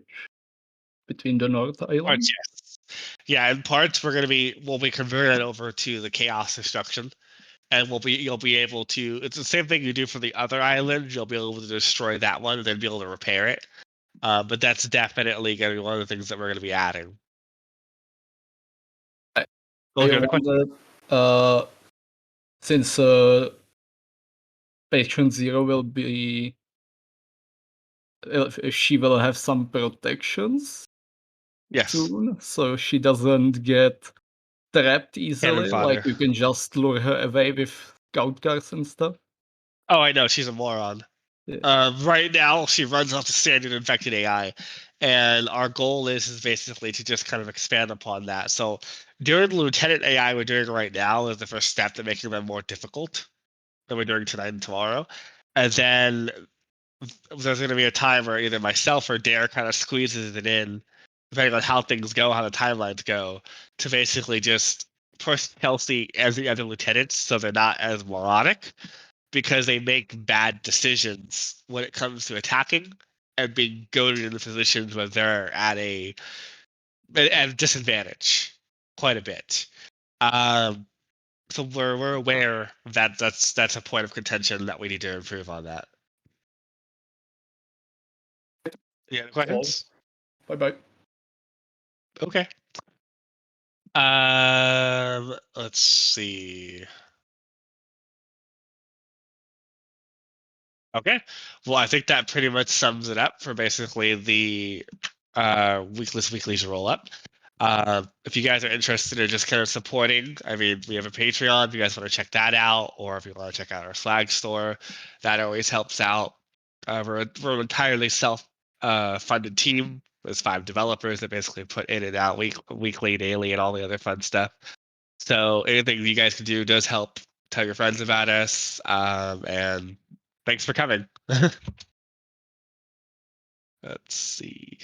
between the North Island. Parts, yes. Yeah, in parts we'll be converted over to the chaos destruction, and you'll be able to. It's the same thing you do for the other island. You'll be able to destroy that one and then be able to repair it. But that's definitely going to be one of the things that we're going to be adding. Since Patient Zero will be, she will have some protections. Yes. Soon, so she doesn't get trapped easily. Like you can just lure her away with scout cars and stuff. Oh, I know, she's a moron. Yeah. Right now, she runs off the standard infected AI, and our goal is basically to just kind of expand upon that. So, doing the Lieutenant AI we're doing right now is the first step to making them more difficult than we're doing tonight and tomorrow. And then there's going to be a time where either myself or Dare kind of squeezes it in, depending on how things go, how the timelines go, to basically just push Kelsey as the other lieutenants so they're not as moronic, because they make bad decisions when it comes to attacking and being goaded into positions where they're at a and disadvantage quite a bit. So we're aware that that's a point of contention that we need to improve on that. Yeah, questions? Bye bye. Okay. Let's see. Okay. Well, I think that pretty much sums it up for basically the weeklies roll up. If you guys are interested in just kind of supporting, I mean, we have a Patreon. If you guys want to check that out, or if you want to check out our flag store, that always helps out. We're an entirely self-funded team. There's 5 developers that basically put in and out weekly, daily, and all the other fun stuff. So anything you guys can do does help. Tell your friends about us, and thanks for coming. Let's see.